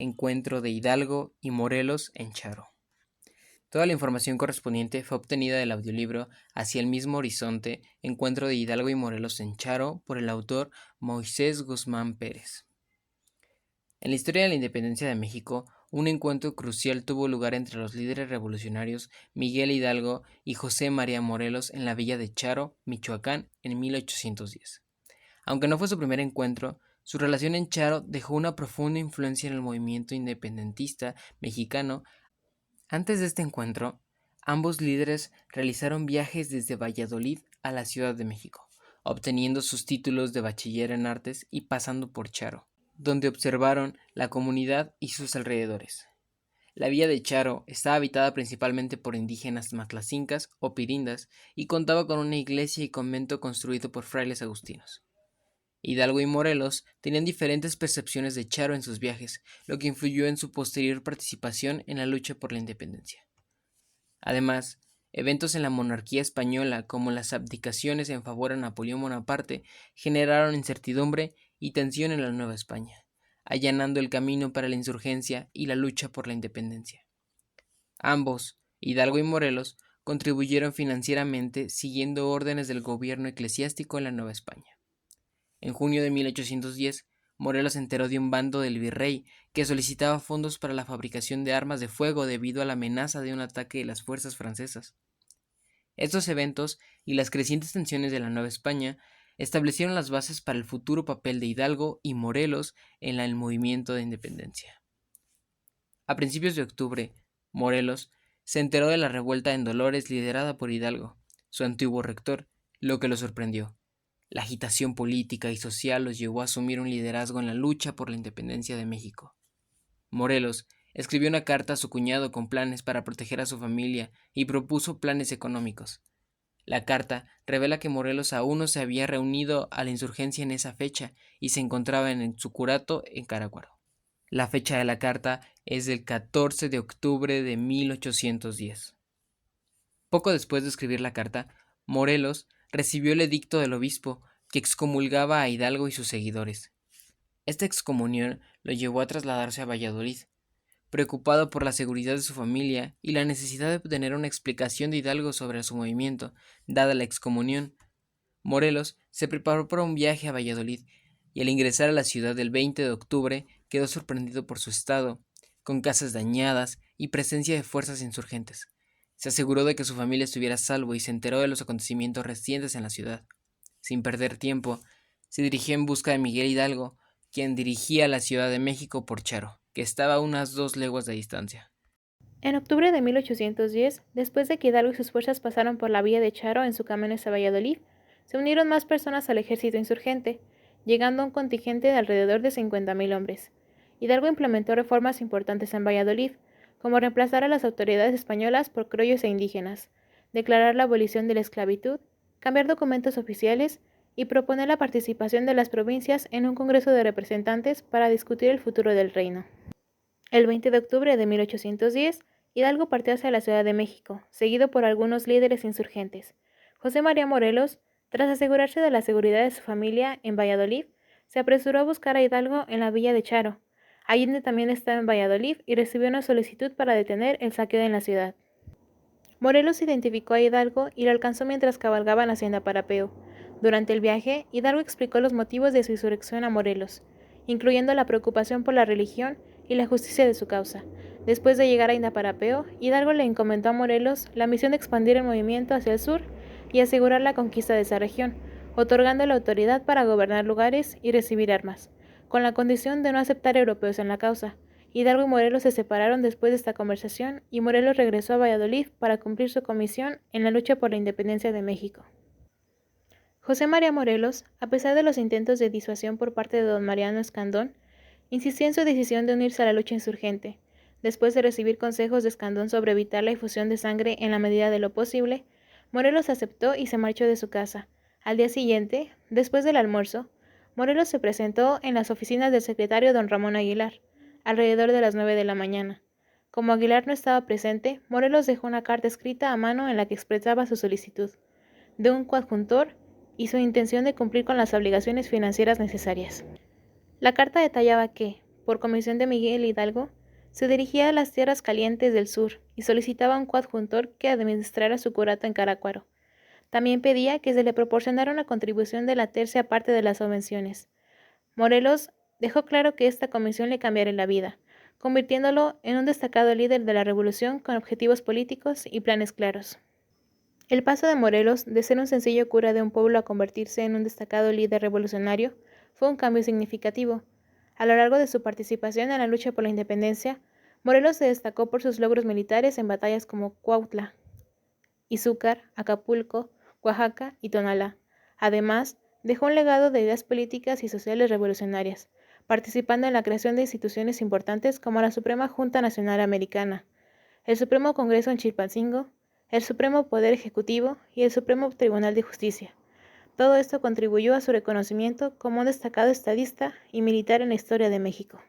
Encuentro de Hidalgo y Morelos en Charo. Toda la información correspondiente fue obtenida del audiolibro Hacia el mismo horizonte, Encuentro de Hidalgo y Morelos en Charo, por el autor Moisés Guzmán Pérez. En la historia de la independencia de México, un encuentro crucial tuvo lugar entre los líderes revolucionarios Miguel Hidalgo y José María Morelos en la villa de Charo, Michoacán, en 1810. Aunque no fue su primer encuentro, su relación en Charo dejó una profunda influencia en el movimiento independentista mexicano. Antes de este encuentro, ambos líderes realizaron viajes desde Valladolid a la Ciudad de México, obteniendo sus títulos de bachiller en artes y pasando por Charo, donde observaron la comunidad y sus alrededores. La villa de Charo estaba habitada principalmente por indígenas matlacincas o pirindas y contaba con una iglesia y convento construido por frailes agustinos. Hidalgo y Morelos tenían diferentes percepciones de Charo en sus viajes, lo que influyó en su posterior participación en la lucha por la independencia. Además, eventos en la monarquía española, como las abdicaciones en favor de Napoleón Bonaparte, generaron incertidumbre y tensión en la Nueva España, allanando el camino para la insurgencia y la lucha por la independencia. Ambos, Hidalgo y Morelos, contribuyeron financieramente siguiendo órdenes del gobierno eclesiástico en la Nueva España. En junio de 1810, Morelos se enteró de un bando del virrey que solicitaba fondos para la fabricación de armas de fuego debido a la amenaza de un ataque de las fuerzas francesas. Estos eventos y las crecientes tensiones de la Nueva España establecieron las bases para el futuro papel de Hidalgo y Morelos en el movimiento de independencia. A principios de octubre, Morelos se enteró de la revuelta en Dolores liderada por Hidalgo, su antiguo rector, lo que lo sorprendió. La agitación política y social los llevó a asumir un liderazgo en la lucha por la independencia de México. Morelos escribió una carta a su cuñado con planes para proteger a su familia y propuso planes económicos. La carta revela que Morelos aún no se había reunido a la insurgencia en esa fecha y se encontraba en su curato en Carácuaro. La fecha de la carta es del 14 de octubre de 1810. Poco después de escribir la carta, Morelos recibió el edicto del obispo que excomulgaba a Hidalgo y sus seguidores. Esta excomunión lo llevó a trasladarse a Valladolid. Preocupado por la seguridad de su familia y la necesidad de obtener una explicación de Hidalgo sobre su movimiento, dada la excomunión, Morelos se preparó para un viaje a Valladolid y al ingresar a la ciudad el 20 de octubre quedó sorprendido por su estado, con casas dañadas y presencia de fuerzas insurgentes. Se aseguró de que su familia estuviera a salvo y se enteró de los acontecimientos recientes en la ciudad. Sin perder tiempo, se dirigió en busca de Miguel Hidalgo, quien dirigía la Ciudad de México por Charo, que estaba a unas 2 leguas de distancia. En octubre de 1810, después de que Hidalgo y sus fuerzas pasaron por la villa de Charo en su camino hacia Valladolid, se unieron más personas al ejército insurgente, llegando a un contingente de alrededor de 50.000 hombres. Hidalgo implementó reformas importantes en Valladolid, como reemplazar a las autoridades españolas por criollos e indígenas, declarar la abolición de la esclavitud, cambiar documentos oficiales y proponer la participación de las provincias en un Congreso de Representantes para discutir el futuro del reino. El 20 de octubre de 1810, Hidalgo partió hacia la Ciudad de México, seguido por algunos líderes insurgentes. José María Morelos, tras asegurarse de la seguridad de su familia en Valladolid, se apresuró a buscar a Hidalgo en la villa de Charo. Allende también estaba en Valladolid y recibió una solicitud para detener el saqueo en la ciudad. Morelos identificó a Hidalgo y lo alcanzó mientras cabalgaba en la hacienda Parapeo. Durante el viaje, Hidalgo explicó los motivos de su insurrección a Morelos, incluyendo la preocupación por la religión y la justicia de su causa. Después de llegar a Indaparapeo, Hidalgo le encomendó a Morelos la misión de expandir el movimiento hacia el sur y asegurar la conquista de esa región, otorgando la autoridad para gobernar lugares y recibir armas, con la condición de no aceptar europeos en la causa. Hidalgo y Morelos se separaron después de esta conversación y Morelos regresó a Valladolid para cumplir su comisión en la lucha por la independencia de México. José María Morelos, a pesar de los intentos de disuasión por parte de don Mariano Escandón, insistió en su decisión de unirse a la lucha insurgente. Después de recibir consejos de Escandón sobre evitar la difusión de sangre en la medida de lo posible, Morelos aceptó y se marchó de su casa. Al día siguiente, después del almuerzo, Morelos se presentó en las oficinas del secretario don Ramón Aguilar, alrededor de las 9 de la mañana. Como Aguilar no estaba presente, Morelos dejó una carta escrita a mano en la que expresaba su solicitud de un coadjutor y su intención de cumplir con las obligaciones financieras necesarias. La carta detallaba que, por comisión de Miguel Hidalgo, se dirigía a las tierras calientes del sur y solicitaba a un coadjutor que administrara su curato en Carácuaro. También pedía que se le proporcionara una contribución de la tercia parte de las subvenciones. Morelos dejó claro que esta comisión le cambiaría la vida, convirtiéndolo en un destacado líder de la revolución con objetivos políticos y planes claros. El paso de Morelos de ser un sencillo cura de un pueblo a convertirse en un destacado líder revolucionario fue un cambio significativo. A lo largo de su participación en la lucha por la independencia, Morelos se destacó por sus logros militares en batallas como Cuautla, Izúcar, Acapulco, Oaxaca y Tonalá. Además, dejó un legado de ideas políticas y sociales revolucionarias, participando en la creación de instituciones importantes como la Suprema Junta Nacional Americana, el Supremo Congreso en Chilpancingo, el Supremo Poder Ejecutivo y el Supremo Tribunal de Justicia. Todo esto contribuyó a su reconocimiento como un destacado estadista y militar en la historia de México.